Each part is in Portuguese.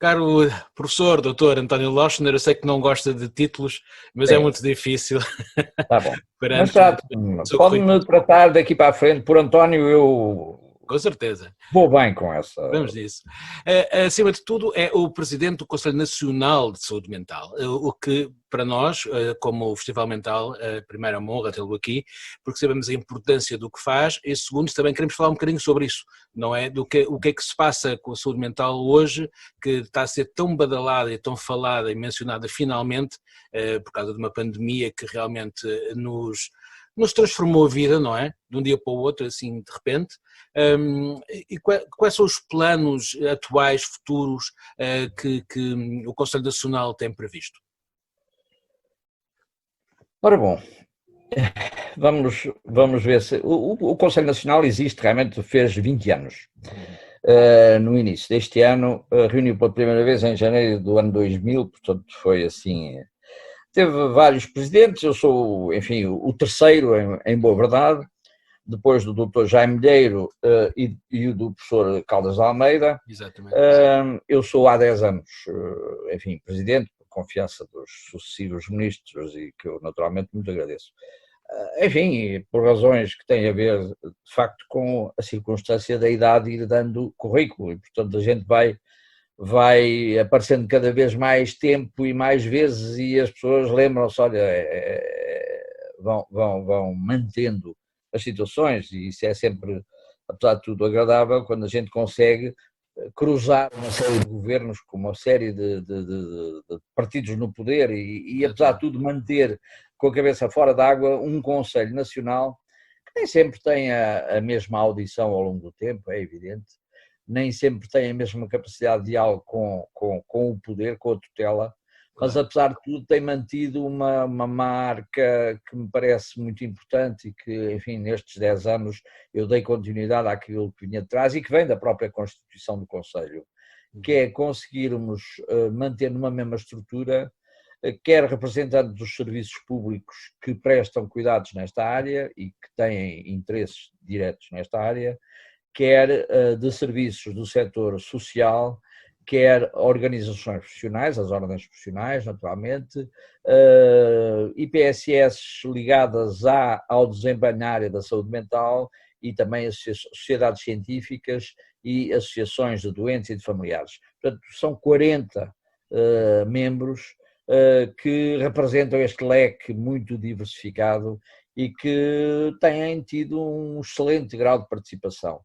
Caro professor, doutor António Lochner, eu sei que não gosta de títulos, mas é Sim, muito difícil tá bom. Mas perante o seu currículo. pode-me tratar daqui para a frente por António, eu Com certeza. vou bem com essa. Vamos disso. Acima de tudo, é o presidente do Conselho Nacional de Saúde Mental, o que para nós, como o Festival Mental, primeiro é uma honra tê-lo aqui, porque sabemos a importância do que faz, e segundo, também queremos falar um bocadinho sobre isso, não é? O que é que se passa com a saúde mental hoje, que está a ser tão badalada e tão falada e mencionada finalmente, por causa de uma pandemia que realmente nos transformou a vida, não é? De um dia para o outro, assim, de repente. E quais são os planos atuais, futuros, que o Conselho Nacional tem previsto? Ora bom, vamos ver se. O Conselho Nacional existe, realmente fez 20 anos. No início deste ano, reuniu pela primeira vez em janeiro do ano 2000, portanto foi assim. Teve vários presidentes, eu sou, enfim, o terceiro, em boa verdade, depois do Dr. Jaime Medeiros e o do professor Caldas de Almeida. Exatamente. Eu sou há 10 anos, enfim, presidente, por confiança dos sucessivos ministros e que eu naturalmente muito agradeço. Enfim, por razões que têm a ver, de facto, com a circunstância da idade ir dando currículo e, portanto, a gente vai aparecendo cada vez mais tempo e mais vezes e as pessoas lembram-se, olha, vão mantendo as situações e isso é sempre, apesar de tudo, agradável quando a gente consegue cruzar uma série de governos com uma série de partidos no poder e apesar de tudo, manter com a cabeça fora d'água um Conselho Nacional que nem sempre tem a mesma audição ao longo do tempo, é evidente, nem sempre tem a mesma capacidade de diálogo com o poder, com a tutela, mas apesar de tudo tem mantido uma marca que me parece muito importante e que, enfim, nestes 10 anos eu dei continuidade àquilo que vinha de trás e que vem da própria Constituição do Conselho, que é conseguirmos manter numa mesma estrutura, quer representantes dos serviços públicos que prestam cuidados nesta área e que têm interesses diretos nesta área, quer de serviços do setor social, quer organizações profissionais, as ordens profissionais, naturalmente, IPSS ligadas ao desempenho na área da saúde mental e também as sociedades científicas e associações de doentes e de familiares. Portanto, são 40 membros que representam este leque muito diversificado e que têm tido um excelente grau de participação.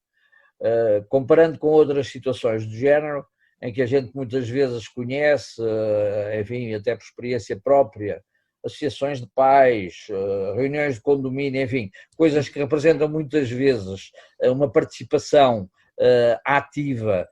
Comparando com outras situações do género, em que a gente muitas vezes conhece, enfim, até por experiência própria, associações de pais, reuniões de condomínio, enfim, coisas que representam muitas vezes uma participação ativa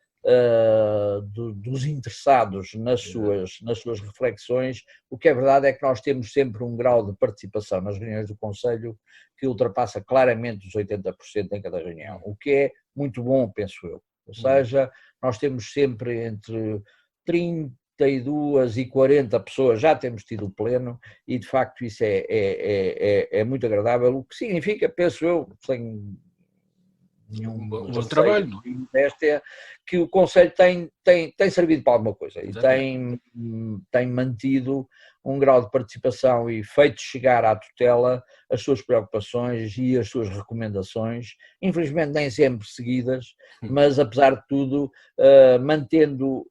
dos interessados nas suas reflexões. O que é verdade é que nós temos sempre um grau de participação nas reuniões do Conselho que ultrapassa claramente os 80% em cada reunião, o que é muito bom, penso eu. Ou seja, nós temos sempre entre 32 e 40 pessoas, já temos tido o pleno e de facto isso é muito agradável, o que significa, penso eu, sem nenhum bom trabalho, não é? Modéstia, que o Conselho tem servido para alguma coisa e tem mantido um grau de participação e feito chegar à tutela as suas preocupações e as suas recomendações, infelizmente nem sempre seguidas, mas apesar de tudo mantendo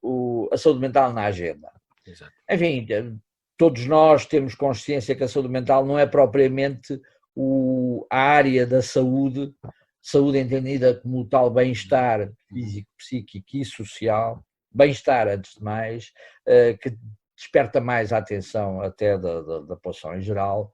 a saúde mental na agenda. Exato. Enfim, todos nós temos consciência que a saúde mental não é propriamente a área da saúde entendida como o tal bem-estar físico, psíquico e social, bem-estar antes de mais, que desperta mais a atenção até da população em geral,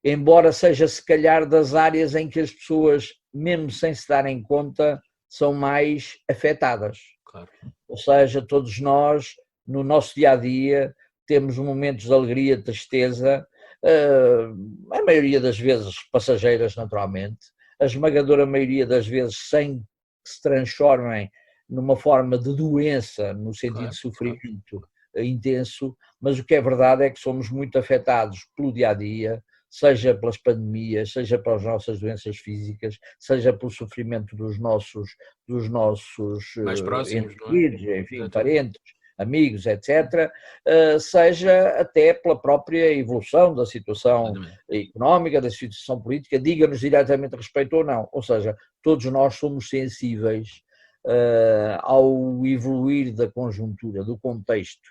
embora seja se calhar das áreas em que as pessoas, mesmo sem se darem conta, são mais afetadas. Claro. Ou seja, todos nós, no nosso dia-a-dia, temos momentos de alegria, de tristeza, a maioria das vezes passageiras, naturalmente, a esmagadora maioria das vezes sem que se transformem numa forma de doença, no sentido de sofrimento intenso, mas o que é verdade é que somos muito afetados pelo dia-a-dia, seja pelas pandemias, seja pelas nossas doenças físicas, seja pelo sofrimento dos nossos mais próximos, entes, enfim, parentes, amigos, etc., seja até pela própria evolução da situação económica, da situação política, diga-nos diretamente respeito ou não. Ou seja, todos nós somos sensíveis ao evoluir da conjuntura, do contexto.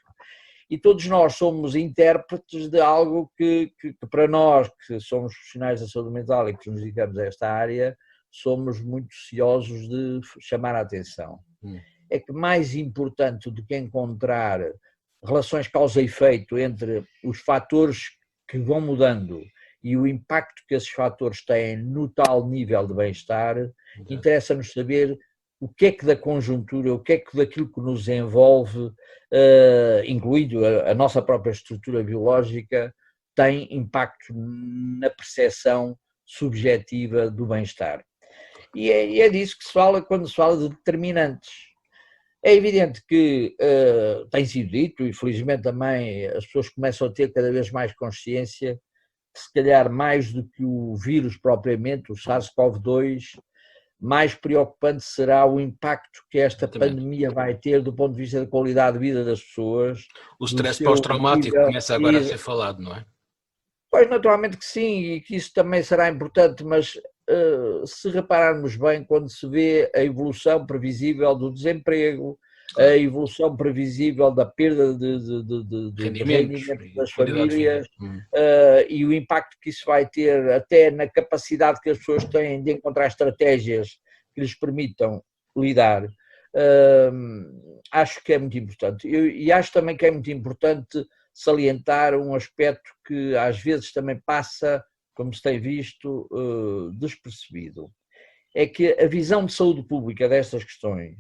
E todos nós somos intérpretes de algo que para nós, que somos profissionais da saúde mental e que nos dedicamos a esta área, somos muito ciosos de chamar a atenção. É que mais importante do que encontrar relações causa e efeito entre os fatores que vão mudando e o impacto que esses fatores têm no tal nível de bem-estar, interessa-nos saber o que é que da conjuntura, o que é que daquilo que nos envolve, incluindo a nossa própria estrutura biológica, tem impacto na percepção subjetiva do bem-estar. E é disso que se fala quando se fala de determinantes. É evidente que tem sido dito, e felizmente também as pessoas começam a ter cada vez mais consciência, que se calhar mais do que o vírus propriamente, o SARS-CoV-2, mais preocupante será o impacto que esta pandemia vai ter do ponto de vista da qualidade de vida das pessoas. O stress pós-traumático começa agora a ser falado, não é? Pois, naturalmente que sim, e que isso também será importante, mas se repararmos bem, quando se vê a evolução previsível do desemprego, a evolução previsível da perda de rendimentos das famílias e o impacto que isso vai ter até na capacidade que as pessoas têm de encontrar estratégias que lhes permitam lidar, acho que é muito importante. E acho também que é muito importante salientar um aspecto que às vezes também passa, como se tem visto, despercebido. É que a visão de saúde pública destas questões,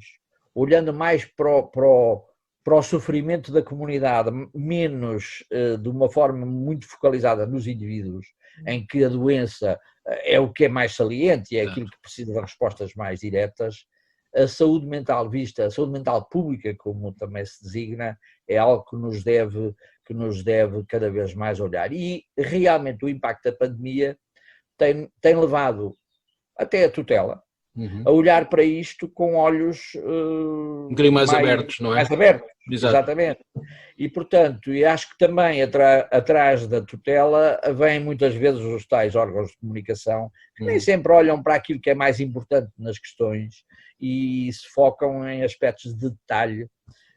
olhando mais para o sofrimento da comunidade, menos de uma forma muito focalizada nos indivíduos, em que a doença é o que é mais saliente e é aquilo que precisa de respostas mais diretas, a saúde mental vista, a saúde mental pública, como também se designa, é algo que nos deve cada vez mais olhar. E realmente o impacto da pandemia tem levado até a tutela a olhar para isto com olhos um bocadinho mais abertos, não é? Mais abertos, exatamente. E, portanto, e acho que também atrás da tutela vêm muitas vezes os tais órgãos de comunicação que nem sempre olham para aquilo que é mais importante nas questões e se focam em aspectos de detalhe,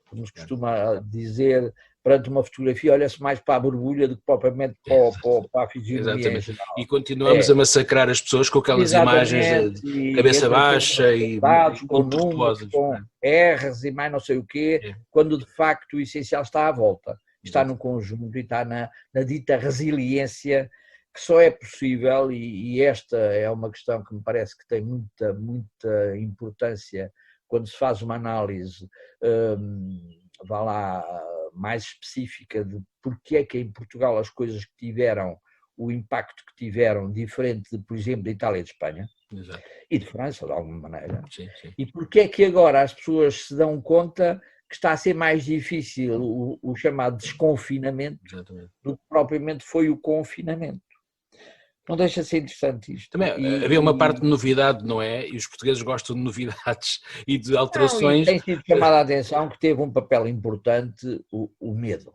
como se costuma dizer, perante uma fotografia olha-se mais para a borbulha do que propriamente para a fisionomia em geral. E continuamos a massacrar as pessoas com aquelas imagens de cabeça baixa e com números, com R's e mais não sei o quê, quando de facto o essencial está à volta, está no conjunto e está na dita resiliência que só é possível, e esta é uma questão que me parece que tem muita importância quando se faz uma análise, vá lá, mais específica de porque é que em Portugal as coisas que tiveram o impacto que tiveram diferente de, por exemplo, de Itália e de Espanha. Exato. E de França, de alguma maneira. Sim. E porque é que agora as pessoas se dão conta que está a ser mais difícil o chamado desconfinamento do que propriamente foi o confinamento. Não deixa de ser interessante isto. Também havia uma parte de novidade, não é? E os portugueses gostam de novidades e de alterações. Tem sido chamada a atenção que teve um papel importante o medo.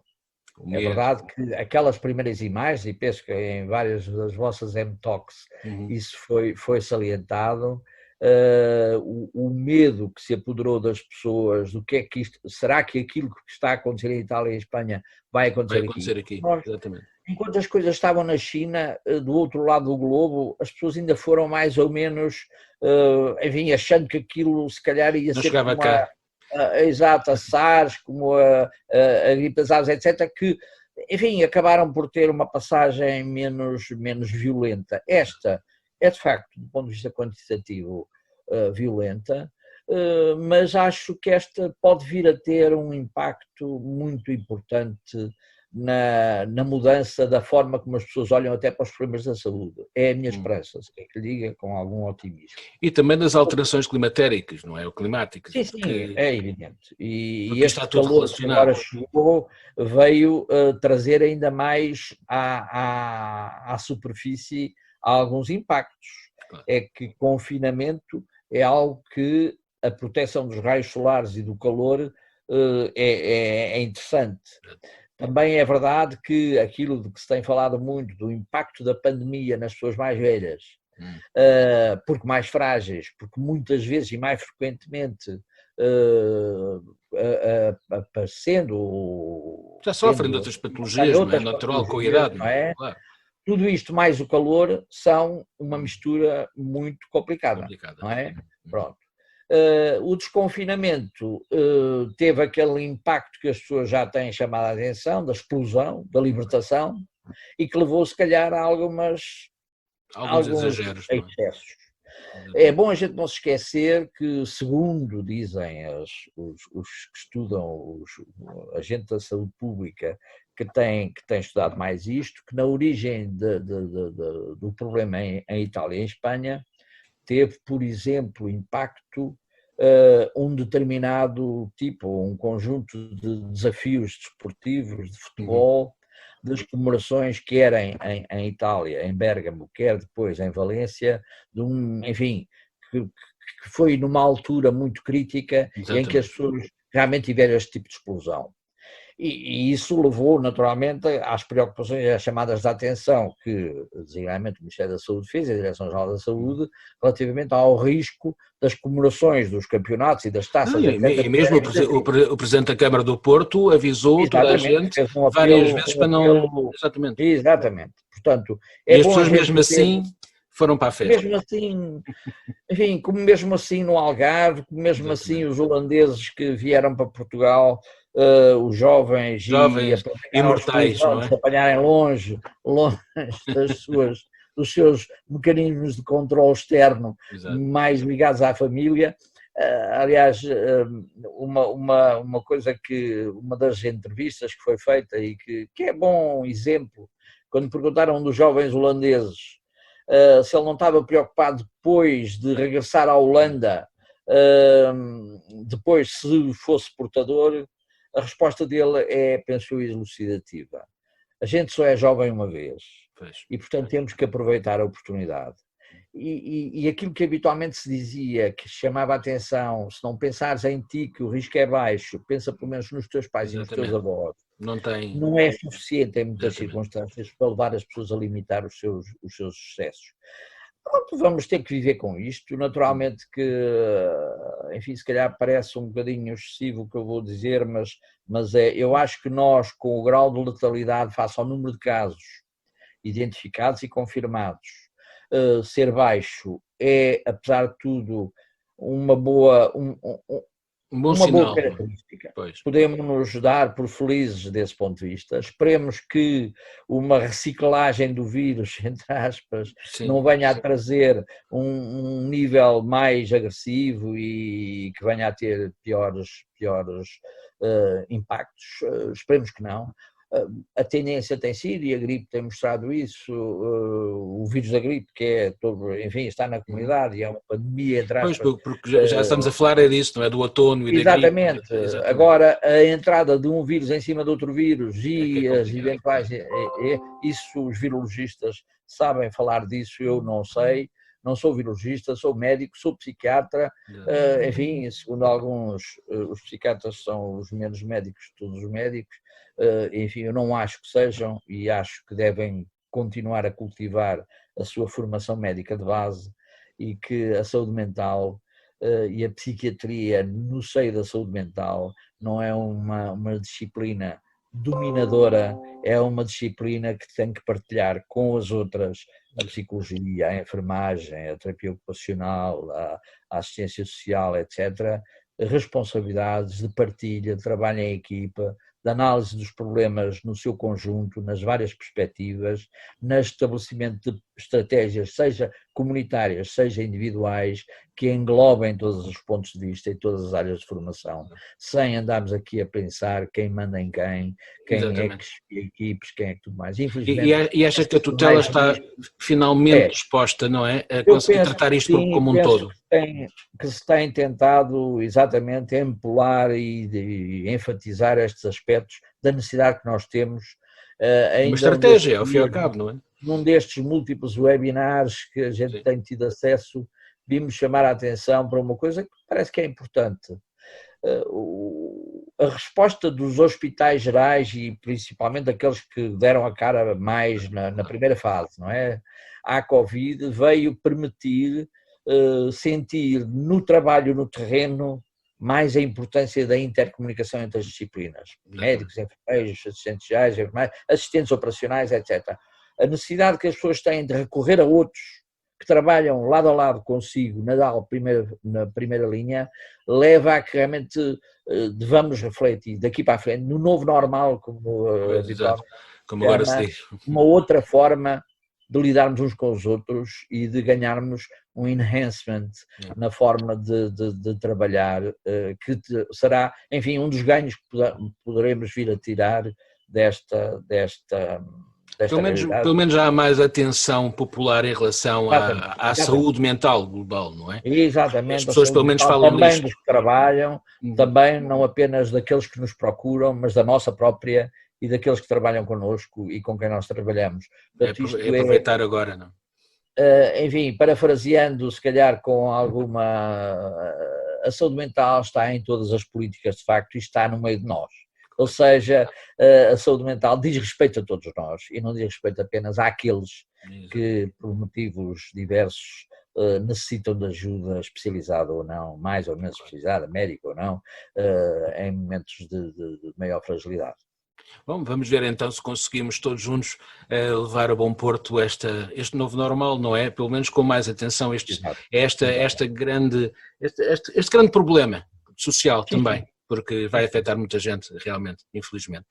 É verdade que aquelas primeiras imagens, e penso que em várias das vossas M-Talks isso foi salientado, o medo que se apoderou das pessoas, do que é que isto, será que aquilo que está a acontecer em Itália e em Espanha vai acontecer aqui? Exatamente. Enquanto as coisas estavam na China, do outro lado do globo, as pessoas ainda foram mais ou menos, enfim, achando que aquilo se calhar ia não ser chegava como cá. Exato, a SARS, como a gripe aves, etc., que, enfim, acabaram por ter uma passagem menos violenta. Esta é, de facto, do ponto de vista quantitativo, violenta, mas acho que esta pode vir a ter um impacto muito importante na mudança da forma como as pessoas olham até para os problemas da saúde. É a minha esperança, se quer que lhe diga, com algum otimismo. E também das alterações climatéricas, não é? Ou climáticas. Sim, é evidente. E este calor que agora chegou veio trazer ainda mais à superfície alguns impactos. Claro. É que confinamento é algo que a proteção dos raios solares e do calor é interessante. Também é verdade que aquilo de que se tem falado muito, do impacto da pandemia nas pessoas mais velhas, porque mais frágeis, porque muitas vezes e mais frequentemente aparecendo... Já sofrem de outras patologias, não é? Natural, com a idade, não é? Claro. Tudo isto mais o calor são uma mistura muito complicada. Não é? Pronto. O desconfinamento teve aquele impacto que as pessoas já têm chamado a atenção, da explosão, da libertação, e que levou se calhar a alguns exageros, excessos. É bom a gente não se esquecer que, segundo dizem os que estudam, a gente da saúde pública, que tem estudado mais isto, que na origem do problema em Itália e em Espanha teve, por exemplo, impacto um determinado tipo, um conjunto de desafios desportivos, de futebol, das comemorações, quer em Itália, em Bérgamo, quer depois em Valência, enfim, que foi numa altura muito crítica. Exatamente. Em que as pessoas realmente tiveram este tipo de explosão. E isso levou, naturalmente, às preocupações e às chamadas de atenção que, designadamente, o Ministério da Saúde fez, a Direção-Geral da Saúde, relativamente ao risco das comemorações dos campeonatos e das taças, etc. E mesmo o Presidente da Câmara do Porto avisou toda a gente várias vezes para não... Exatamente. Exatamente. Portanto, e as pessoas mesmo assim foram para a festa. Mesmo assim, enfim, como mesmo assim no Algarve, como mesmo assim os holandeses que vieram para Portugal... os jovens imortais, não é? Se apanharem longe dos seus mecanismos de controle externo. Exato. Mais ligados à família. Aliás, uma coisa uma das entrevistas que foi feita e que é bom exemplo, quando perguntaram a um dos jovens holandeses se ele não estava preocupado depois de regressar à Holanda, depois se fosse portador, a resposta dele penso eu, elucidativa. A gente só é jovem uma vez. E, portanto, temos que aproveitar a oportunidade. E aquilo que habitualmente se dizia, que chamava a atenção, se não pensares em ti que o risco é baixo, pensa pelo menos nos teus pais. Exatamente. E nos teus avós. Não é suficiente em muitas circunstâncias para levar as pessoas a limitar os seus excessos. Pronto, vamos ter que viver com isto. Naturalmente que, enfim, se calhar parece um bocadinho excessivo o que eu vou dizer, mas eu acho que nós, com o grau de letalidade face ao número de casos identificados e confirmados, ser baixo é, apesar de tudo, uma boa característica. Pois. Podemos nos dar por felizes desse ponto de vista. Esperemos que uma reciclagem do vírus, entre aspas, não venha a trazer um nível mais agressivo e que venha a ter piores impactos. Esperemos que não. A tendência tem sido, e a gripe tem mostrado isso, o vírus da gripe, que é todo, enfim, está na comunidade e é uma pandemia, entre aspas. Pois, porque já estamos a falar disso, não é? Do outono e exatamente. Da gripe. Exatamente. Agora, a entrada de um vírus em cima de outro vírus e as eventuais... Isso os virologistas sabem falar disso, eu não sei. Não sou virologista, sou médico, sou psiquiatra, enfim, segundo alguns, os psiquiatras são os menos médicos de todos os médicos, enfim, eu não acho que sejam e acho que devem continuar a cultivar a sua formação médica de base e que a saúde mental e a psiquiatria no seio da saúde mental não é uma disciplina dominadora, é uma disciplina que tem que partilhar com as outras a psicologia, a enfermagem, a terapia ocupacional, a assistência social, etc., responsabilidades de partilha, de trabalho em equipa, de análise dos problemas no seu conjunto, nas várias perspectivas, no estabelecimento de estratégias, seja comunitárias, seja individuais, que englobem todos os pontos de vista e todas as áreas de formação, sem andarmos aqui a pensar quem manda em quem é que escolhe equipes, quem é que tudo mais. Infelizmente, e achas que a tutela está finalmente disposta, não é, a conseguir tratar isto como um todo? Que se tem tentado exatamente empolar e enfatizar estes aspectos da necessidade que nós temos. Uma estratégia, ao fim e ao cabo, não é? Num destes múltiplos webinars que a gente tem tido acesso, vimos chamar a atenção para uma coisa que parece que é importante. a resposta dos hospitais gerais e principalmente aqueles que deram a cara mais na primeira fase, não é? À Covid, veio permitir sentir no trabalho, no terreno, mais a importância da intercomunicação entre as disciplinas, médicos, enfermeiros, assistentes sociais, assistentes operacionais, etc. A necessidade que as pessoas têm de recorrer a outros que trabalham lado a lado consigo na primeira linha, leva a que realmente devamos refletir daqui para a frente, no novo normal, como agora se diz, uma outra forma de lidarmos uns com os outros e de ganharmos um enhancement na forma de trabalhar, que será, enfim, um dos ganhos que poderemos vir a tirar desta pelo menos há mais atenção popular em relação à saúde mental global, não é? Exatamente. As pessoas pelo menos falam também nisto. Dos que trabalham, também não apenas daqueles que nos procuram, mas da nossa própria e daqueles que trabalham connosco e com quem nós trabalhamos. Portanto, aproveitar agora, não? Enfim, parafraseando se calhar com alguma... A saúde mental está em todas as políticas de facto e está no meio de nós. Ou seja, a saúde mental diz respeito a todos nós e não diz respeito apenas àqueles que, por motivos diversos, necessitam de ajuda especializada ou não, mais ou menos especializada, médica ou não, em momentos de maior fragilidade. Bom, vamos ver então se conseguimos todos juntos levar a bom porto este novo normal, não é? Pelo menos com mais atenção este grande problema social também, porque vai afetar muita gente realmente, infelizmente.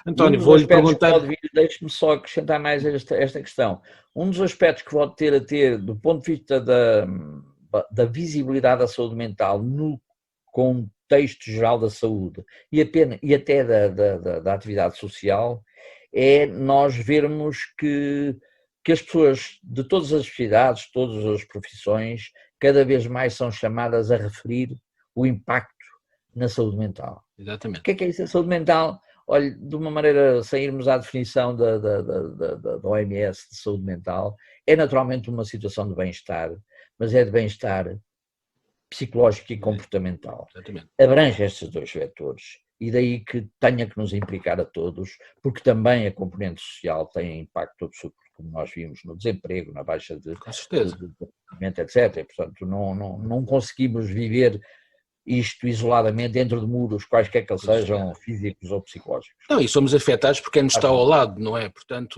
António, vou-lhe perguntar... Deixe-me só acrescentar mais esta questão. Um dos aspectos que pode ter a ter, do ponto de vista da visibilidade da saúde mental no contexto geral da saúde e até da atividade social, é nós vermos que as pessoas de todas as sociedades, todas as profissões, cada vez mais são chamadas a referir o impacto na saúde mental. Exatamente. O que é isso, a saúde mental? Olha, de uma maneira, sem irmos à definição da OMS de saúde mental, é naturalmente uma situação de bem-estar, mas é de bem-estar psicológico e comportamental. Exatamente. Abrange estes dois vetores e daí que tenha que nos implicar a todos, porque também a componente social tem impacto absoluto, como nós vimos no desemprego, na baixa de etc. E, portanto, não conseguimos viver isto isoladamente dentro de muros, quaisquer que eles sejam físicos ou psicológicos. Não, e somos afetados por quem nos está ao lado, não é? Portanto,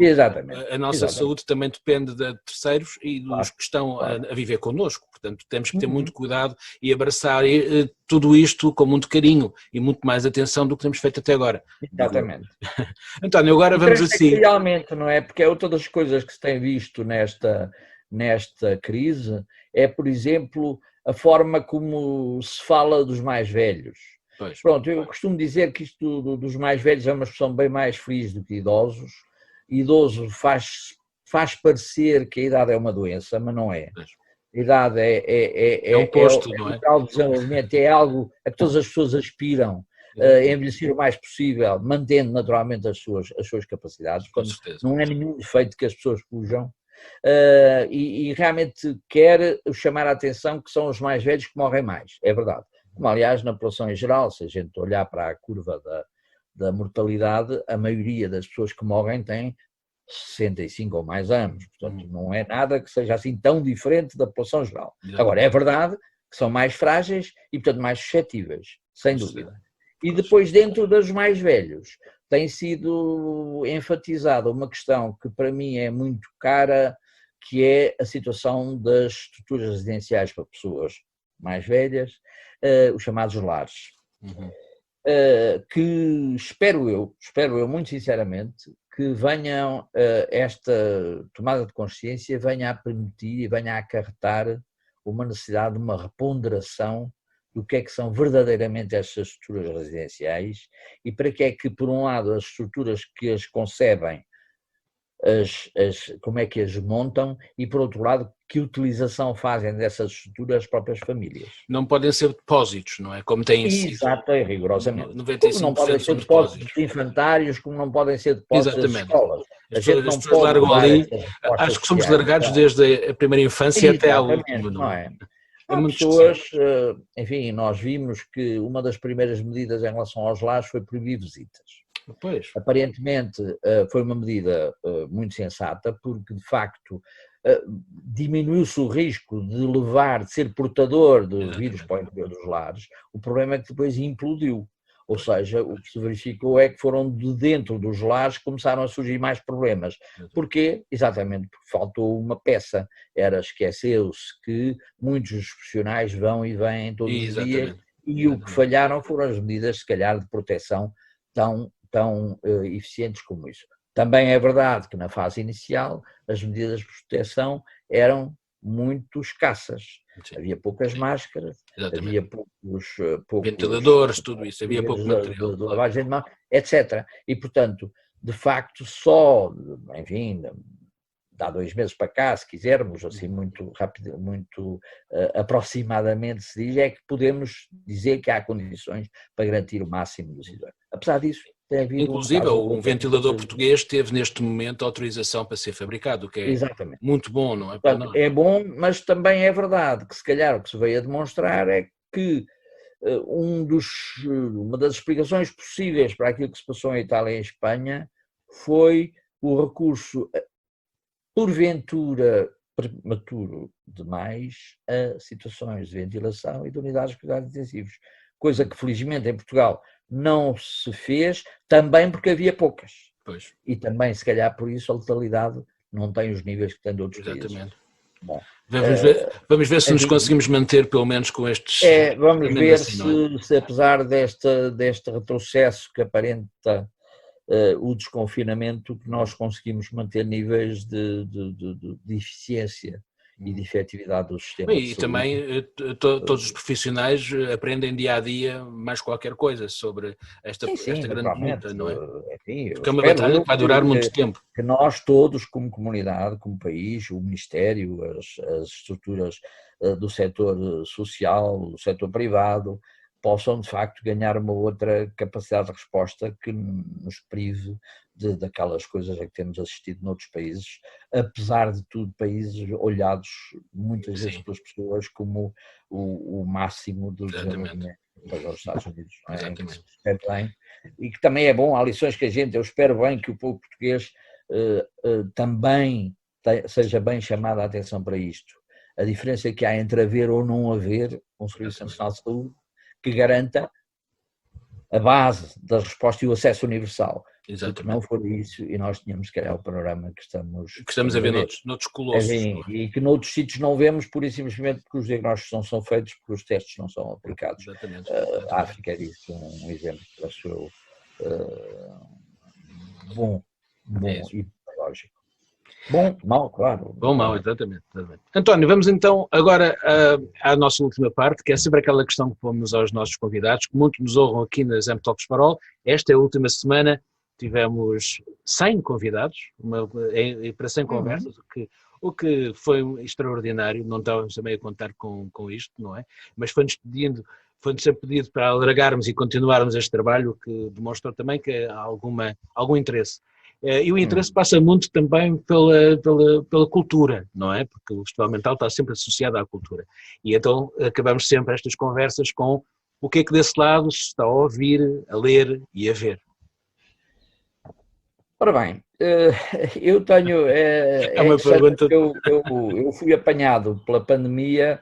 a nossa saúde também depende de terceiros e dos que estão a viver connosco, portanto temos que ter muito cuidado e abraçar tudo isto com muito carinho e muito mais atenção do que temos feito até agora. Exatamente. António, agora vamos assim... Realmente, não é? Porque é outra das coisas que se tem visto nesta crise, é, por exemplo, a forma como se fala dos mais velhos. Pronto, eu costumo dizer que isto dos mais velhos é uma expressão bem mais feliz do que idosos. Idoso faz parecer que a idade é uma doença, mas não é. A idade é um posto, não é? O desenvolvimento é algo a que todas as pessoas aspiram a envelhecer o mais possível, mantendo naturalmente as suas capacidades. Não é nenhum defeito que as pessoas fujam. E realmente quer chamar a atenção que são os mais velhos que morrem mais, é verdade. Como aliás na população em geral, se a gente olhar para a curva da mortalidade, a maioria das pessoas que morrem tem 65 ou mais anos, portanto não é nada que seja assim tão diferente da população geral. Agora é verdade que são mais frágeis e portanto mais suscetíveis, sem dúvida. E depois dentro dos mais velhos tem sido enfatizada uma questão que para mim é muito cara, que é a situação das estruturas residenciais para pessoas mais velhas, os chamados lares. Que espero eu muito sinceramente, que venham, esta tomada de consciência venha a permitir e venha a acarretar uma necessidade de uma reponderação do que é que são verdadeiramente estas estruturas residenciais e para que é que, por um lado, as estruturas que as concebem, como é que as montam e, por outro lado, que utilização fazem dessas estruturas as próprias famílias. Não podem ser depósitos, não é? Como têm sido. Exato, é rigorosamente. 95% não podem ser depósitos infantários, como não podem ser depósitos das escolas. As pessoas largam ali, acho que somos largados desde a primeira infância até à última, não é? Há pessoas, enfim, nós vimos que uma das primeiras medidas em relação aos lares foi proibir visitas. Pois. Aparentemente foi uma medida muito sensata, porque de facto diminuiu-se o risco de ser portador de vírus para o interior dos lares. O problema é que depois implodiu. Ou seja, o que se verificou é que foram de dentro dos lares que começaram a surgir mais problemas. Porquê? Exatamente porque faltou uma peça. Esqueceu-se que muitos dos profissionais vão e vêm todos os dias e o que falharam foram as medidas, se calhar, de proteção tão eficientes como isso. Também é verdade que na fase inicial as medidas de proteção eram muito escassas. Sim. Havia poucas máscaras, havia poucos ventiladores, tudo isso, havia pouco material. De lavagem de mão, etc. E, portanto, de facto, só, enfim, há 2 meses para cá, se quisermos, assim muito rápido, muito aproximadamente se diz, é que podemos dizer que há condições para garantir o máximo dos cidadãos. Apesar disso, tem havido inclusive, um ventilador português teve neste momento autorização para ser fabricado, o que é muito bom, não é? Portanto, é bom, mas também é verdade que se calhar o que se veio a demonstrar é que uma das explicações possíveis para aquilo que se passou em Itália e em Espanha foi o recurso, porventura prematuro demais, a situações de ventilação e de unidades de cuidados intensivos, coisa que felizmente em Portugal não se fez, também porque havia poucas. Pois. E também, se calhar, por isso a letalidade não tem os níveis que tem de outros países. Bom, vamos ver se nos conseguimos manter pelo menos com estes... vamos ver se apesar deste retrocesso que aparenta o desconfinamento, que nós conseguimos manter níveis de eficiência e de efetividade do sistema. E também todos os profissionais aprendem dia a dia mais qualquer coisa sobre esta grande luta, não é? Enfim, porque é uma batalha que vai durar muito tempo. Que nós todos, como comunidade, como país, o Ministério, as estruturas do setor social, do setor privado, possam de facto ganhar uma outra capacidade de resposta que nos prive daquelas coisas a que temos assistido noutros países, apesar de tudo, países olhados muitas vezes pelas pessoas como o máximo do desenvolvimento para os Estados Unidos, não é? Em que se percebe bem, e que também é bom, há lições que eu espero bem que o povo português também seja bem chamado a atenção para isto. A diferença que há entre haver ou não haver um Serviço Nacional de Saúde que garanta a base da resposta e o acesso universal. Porque não for isso, e nós tínhamos que calhar o panorama que estamos a ver noutros colossos. E que noutros sítios não vemos, pura e simplesmente porque os diagnósticos não são feitos, porque os testes não são aplicados. Exatamente. A África é disso um exemplo, acho eu, bom e pedagógico. Bom, mau, claro. Bom, mau, exatamente. António, vamos então agora à nossa última parte, que é sempre aquela questão que pomos aos nossos convidados, que muito nos honram aqui na Zamp Talks Parol. Esta é a última semana, tivemos 100 convidados, para 100 conversas, o que foi extraordinário, não estávamos também a contar com isto, não é? Mas foi-nos sempre pedido para alargarmos e continuarmos este trabalho, o que demonstrou também que há algum interesse. E o interesse passa muito também pela cultura, não é? Porque o Festival Mental está sempre associado à cultura. E então acabamos sempre estas conversas com o que é que desse lado se está a ouvir, a ler e a ver. Ora bem, eu tenho... É uma pergunta... Eu fui apanhado pela pandemia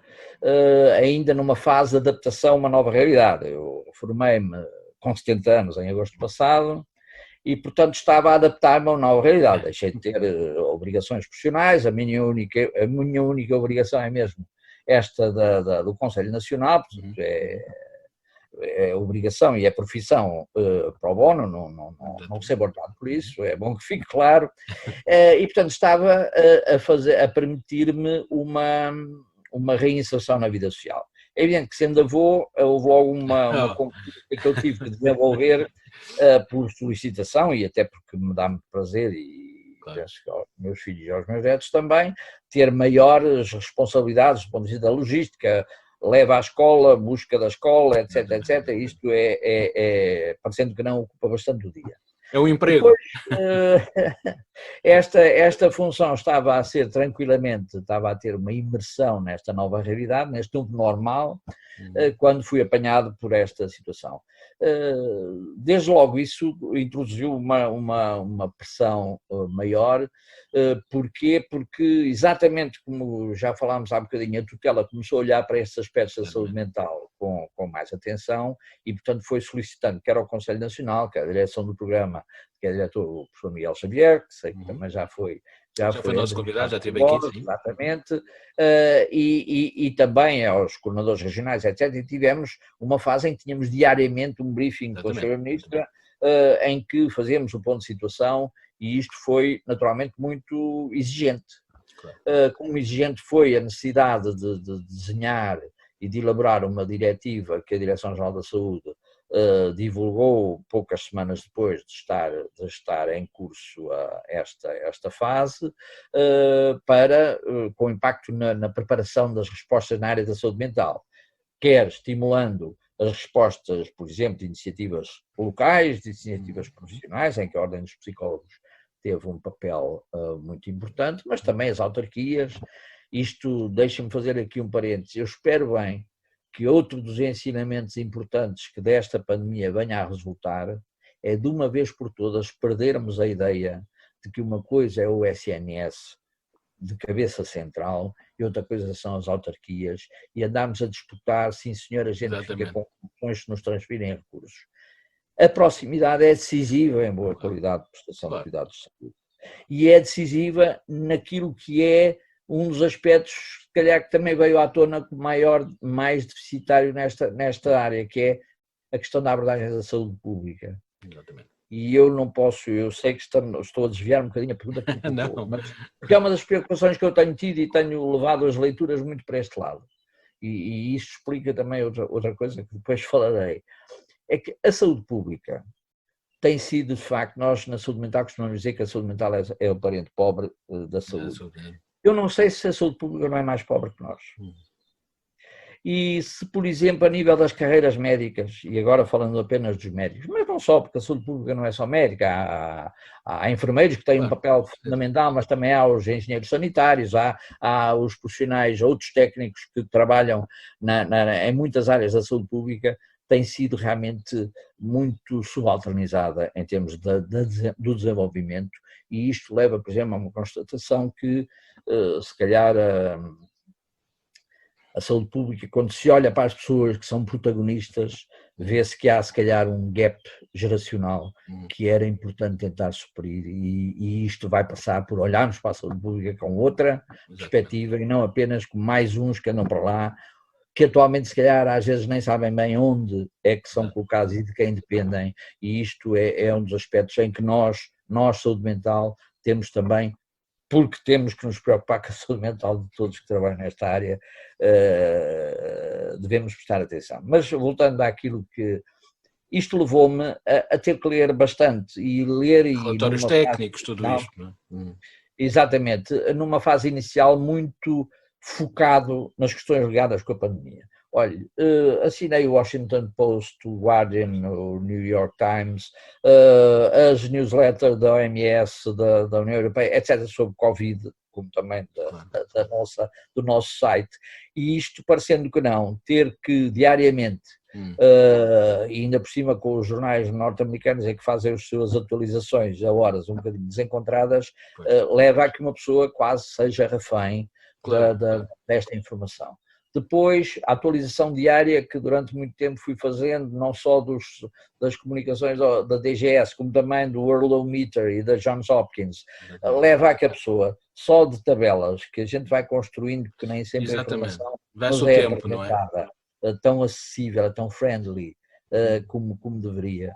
ainda numa fase de adaptação a uma nova realidade. Eu formei-me com 70 anos em agosto passado, e, portanto, estava a adaptar-me a uma nova realidade. Deixei de ter obrigações profissionais, a minha única obrigação é mesmo esta do Conselho Nacional, portanto, é obrigação e é profissão pro bono, não ser abordado por isso, é bom que fique claro, e, portanto, estava a permitir-me uma reinserção na vida social. É evidente que, sendo avô, houve logo uma competência que eu tive que desenvolver por solicitação e até porque me dá muito prazer e penso que aos meus filhos e aos meus netos também, ter maiores responsabilidades do ponto de vista da logística, leva à escola, busca da escola, etc, etc. Isto parecendo que não ocupa bastante o dia. É um emprego. Esta função estava a ser tranquilamente, estava a ter uma imersão nesta nova realidade, neste novo normal, quando fui apanhado por esta situação. Desde logo isso introduziu uma pressão maior. Porquê? Porque exatamente como já falámos há bocadinho, a tutela começou a olhar para estes aspectos da saúde mental com mais atenção e, portanto, foi solicitando quer ao Conselho Nacional, quer à direção do programa, quer ao diretor, o professor Miguel Xavier, que sei que também já foi nosso convidado, já esteve aqui. Sim. Exatamente, e também aos coordenadores regionais, etc. E tivemos uma fase em que tínhamos diariamente um briefing com a Sra. Ministra, em que fazíamos um ponto de situação, e isto foi naturalmente muito exigente. Claro. Como exigente foi a necessidade de desenhar e de elaborar uma diretiva que a Direção-Geral da Saúde divulgou poucas semanas depois de estar em curso esta fase, com impacto na preparação das respostas na área da saúde mental, quer estimulando as respostas, por exemplo, de iniciativas locais, de iniciativas profissionais, em que a Ordem dos Psicólogos teve um papel muito importante, mas também as autarquias. Isto, deixa-me fazer aqui um parênteses, eu espero bem que outro dos ensinamentos importantes que desta pandemia venha a resultar é, de uma vez por todas, perdermos a ideia de que uma coisa é o SNS de cabeça central e outra coisa são as autarquias, e andarmos a disputar, sim senhor, a gente fica com funções que nos transferem recursos. A proximidade é decisiva em boa qualidade de prestação de cuidados de saúde. E é decisiva naquilo que é um dos aspectos, se calhar, que também veio à tona mais deficitário nesta área, que é a questão da abordagem da saúde pública. Exatamente. E eu não posso, eu sei que estou a desviar um bocadinho a pergunta que me colocou, mas porque é uma das preocupações que eu tenho tido e tenho levado as leituras muito para este lado. E isso explica também outra coisa que depois falarei. É que a saúde pública tem sido, de facto, nós na saúde mental costumamos dizer que a saúde mental é o parente pobre da saúde. Eu não sei se a saúde pública não é mais pobre que nós. E se, por exemplo, a nível das carreiras médicas, e agora falando apenas dos médicos, mas não só, porque a saúde pública não é só médica, há enfermeiros que têm um papel fundamental, mas também há os engenheiros sanitários, há os profissionais, outros técnicos que trabalham em muitas áreas da saúde pública, tem sido realmente muito subalternizada em termos do desenvolvimento, e isto leva, por exemplo, a uma constatação que, se calhar, a saúde pública, quando se olha para as pessoas que são protagonistas, vê-se que há, se calhar, um gap geracional que era importante tentar suprir, e isto vai passar por olharmos para a saúde pública com outra perspectiva e não apenas com mais uns que andam para lá, que atualmente, se calhar, às vezes nem sabem bem onde é que são colocados e de quem dependem, e isto é um dos aspectos em que nós, saúde mental, temos também, porque temos que nos preocupar com a saúde mental de todos que trabalham nesta área, devemos prestar atenção. Mas voltando àquilo que... Isto levou-me a ter que ler bastante, e ler... Relatórios técnicos, tudo isto, não é? Exatamente, numa fase inicial muito focado nas questões ligadas com a pandemia. Olha, assinei o Washington Post, o Guardian, o New York Times, as newsletters da OMS, da União Europeia, etc., sobre Covid, como também do nosso site. E isto, parecendo que não, ter que diariamente, e ainda por cima com os jornais norte-americanos em que fazem as suas atualizações a horas um bocadinho desencontradas, leva a que uma pessoa quase seja refém desta informação. Depois, a atualização diária que durante muito tempo fui fazendo, não só das comunicações da DGS, como também do Worldometer e da Johns Hopkins, leva a que a pessoa, só de tabelas que a gente vai construindo, que nem sempre a informação nos é apresentada, tão acessível, tão friendly, como deveria.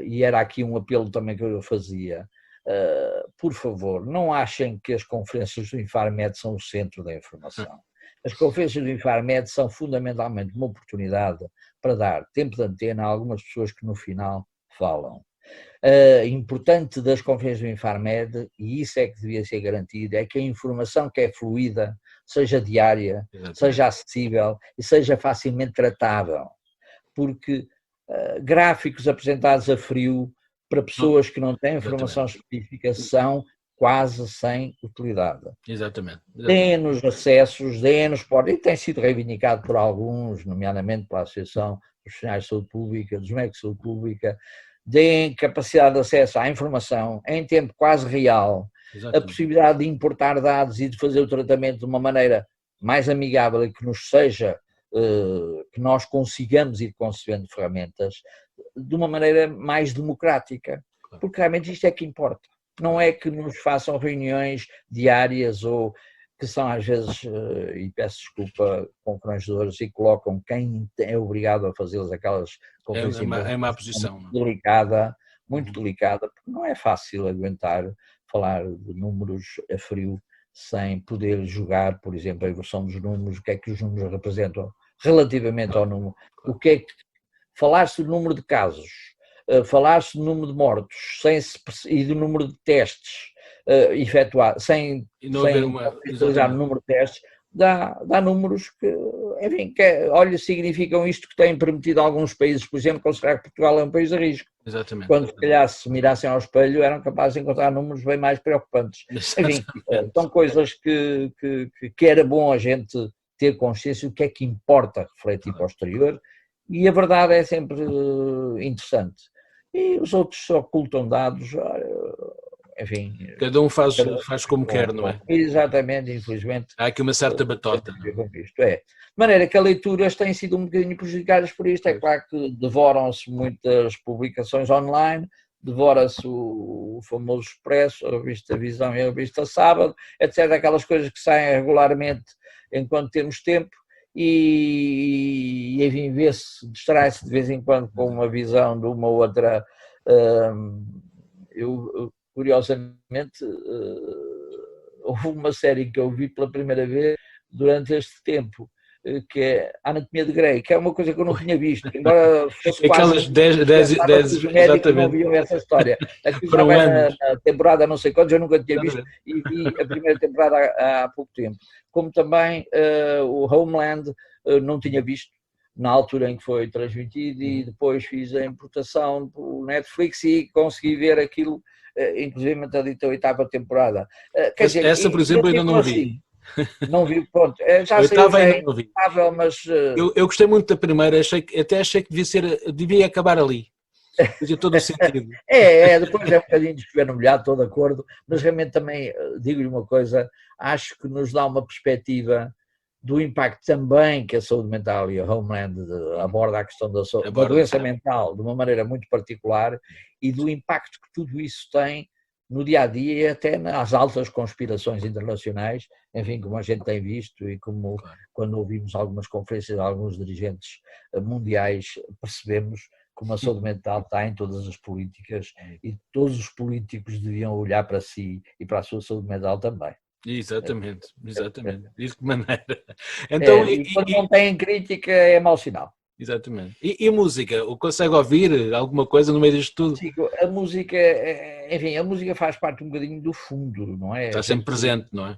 E era aqui um apelo também que eu fazia. Por favor, não achem que as conferências do Infarmed são o centro da informação. As conferências do Infarmed são fundamentalmente uma oportunidade para dar tempo de antena a algumas pessoas que no final falam. Importante das conferências do Infarmed, e isso é que devia ser garantido, é que a informação que é fluida seja diária, seja acessível e seja facilmente tratável. Porque gráficos apresentados a frio para pessoas que não têm informação específica são quase sem utilidade. Exatamente. Deem-nos acessos, deem-nos, e tem sido reivindicado por alguns, nomeadamente pela Associação dos Profissionais de Saúde Pública, dos Médicos de Saúde Pública, deem capacidade de acesso à informação em tempo quase real, a possibilidade de importar dados e de fazer o tratamento de uma maneira mais amigável e que nos seja, que nós consigamos ir concebendo ferramentas de uma maneira mais democrática, porque realmente isto é que importa. Não é que nos façam reuniões diárias ou que são às vezes, e peço desculpa, confrangedoras e colocam quem é obrigado a fazê-las aquelas conferências. É uma posição. Muito delicada, porque não é fácil aguentar falar de números a frio sem poder jogar, por exemplo, a evolução dos números, o que é que os números representam relativamente ao número, o que é que falar-se do número de casos, falar-se do número de mortos e do número de testes efetuados, sem utilizar o número de testes, dá números que, enfim, olha, significam isto que tem permitido a alguns países, por exemplo, considerar que Portugal é um país de risco. Exatamente. Quando, se calhar, se mirassem ao espelho, eram capazes de encontrar números bem mais preocupantes. Enfim, são coisas que era bom a gente ter consciência do que é que importa refletir para o exterior, e a verdade é sempre interessante. E os outros ocultam dados, enfim... Cada um faz como quer, não é? Exatamente, infelizmente. Há aqui uma certa batota. De maneira que as leituras têm sido um bocadinho prejudicadas por isto. É claro que devoram-se muitas publicações online, devora-se o famoso Expresso, a revista Visão e a revista Sábado, etc. Aquelas coisas que saem regularmente enquanto temos tempo. E enfim, vê-se, distrai-se de vez em quando com uma visão de uma outra. Eu curiosamente, houve uma série que eu vi pela primeira vez durante este tempo, que é a Anatomia de Grey, que é uma coisa que eu não tinha visto, embora fosse aquelas 10 os médicos não viam essa história. Aqui já vai na temporada não sei quantos, eu nunca tinha visto, e vi a primeira temporada há pouco tempo. Como também o Homeland não tinha visto na altura em que foi transmitido, e depois fiz a importação do Netflix e consegui ver aquilo, inclusive até a 8ª temporata. Quer dizer, essa, por exemplo, ainda não vi. Não vi, pronto. Já sei, ainda não vi. Mas... Eu gostei muito da primeira, até achei que devia acabar ali. Fazia todo o sentido. Depois é um bocadinho de chover no molhado, estou de acordo, mas realmente também, digo-lhe uma coisa, acho que nos dá uma perspectiva do impacto também que a saúde mental e a Homeland aborda a questão da doença mental de uma maneira muito particular, e do impacto que tudo isso tem no dia-a-dia e até nas altas conspirações internacionais, enfim, como a gente tem visto e como quando ouvimos algumas conferências de alguns dirigentes mundiais, percebemos como a saúde mental está em todas as políticas, e todos os políticos deviam olhar para si e para a sua saúde mental também. Exatamente. De que maneira? Então, quando não tem crítica é mau sinal. Exatamente. E a música? Consegue ouvir alguma coisa no meio disto tudo? Sim, a música, enfim, a música faz parte um bocadinho do fundo, não é? Está sempre presente, não é?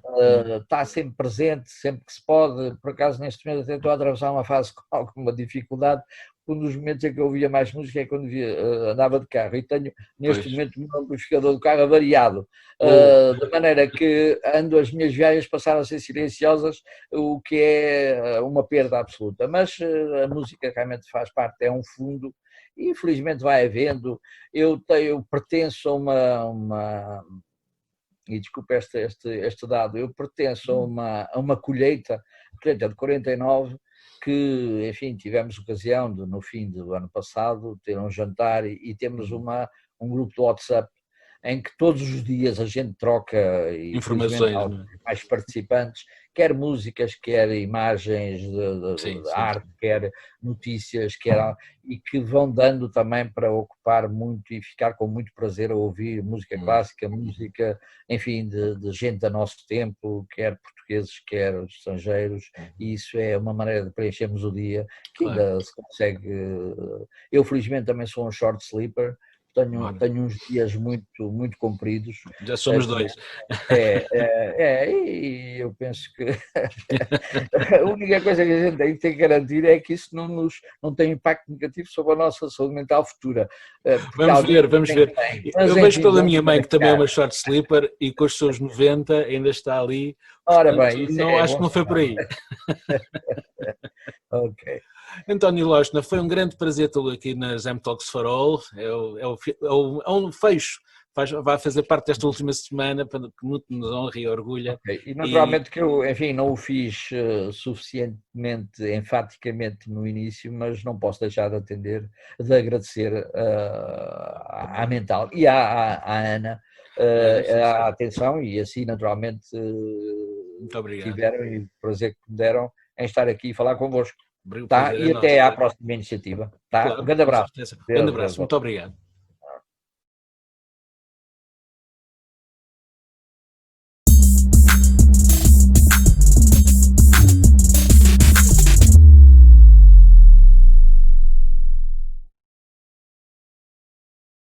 Está sempre presente, sempre que se pode. Por acaso, neste momento, até estou a atravessar uma fase com alguma dificuldade. Um dos momentos em que eu ouvia mais música é quando andava de carro, e tenho neste momento um amplificador do carro avariado, de maneira que as minhas viagens passaram a ser silenciosas, o que é uma perda absoluta. Mas a música realmente faz parte, é um fundo, e infelizmente vai havendo. Eu pertenço a uma e desculpe este dado, eu pertenço a uma colheita de 49, que, enfim, tivemos ocasião de, no fim do ano passado, ter um jantar, e temos um grupo de WhatsApp em que todos os dias a gente troca informações, mais participantes, quer músicas, quer imagens de arte, quer notícias, e que vão dando também para ocupar muito e ficar com muito prazer a ouvir música clássica, música, enfim, de gente do nosso tempo, quer portugueses, quer estrangeiros, e isso é uma maneira de preenchermos o dia, que ainda se consegue. Eu felizmente também sou um short sleeper, tenho uns dias muito compridos. Já somos dois. E eu penso que a única coisa que a gente tem que garantir é que isso não tem impacto negativo sobre a nossa saúde mental futura. Vamos ver. Eu vejo pela minha mãe, que também é uma short sleeper, e com os seus 90 ainda está ali. Ora portanto, bem, não, acho que não foi por aí. Ok. António Lochner, foi um grande prazer tê-lo aqui nas M-Talks for All. É um fecho, vai fazer parte desta última semana, que muito nos honra e orgulha. Okay. E naturalmente que eu, enfim, não o fiz suficientemente, enfaticamente no início, mas não posso deixar de agradecer à Mental e à Ana a atenção, e assim naturalmente muito obrigado. tiveram e o prazer que me deram em estar aqui e falar convosco. Tá? E até à próxima iniciativa. Tá? Claro, Um grande abraço. grande abraço, muito obrigado.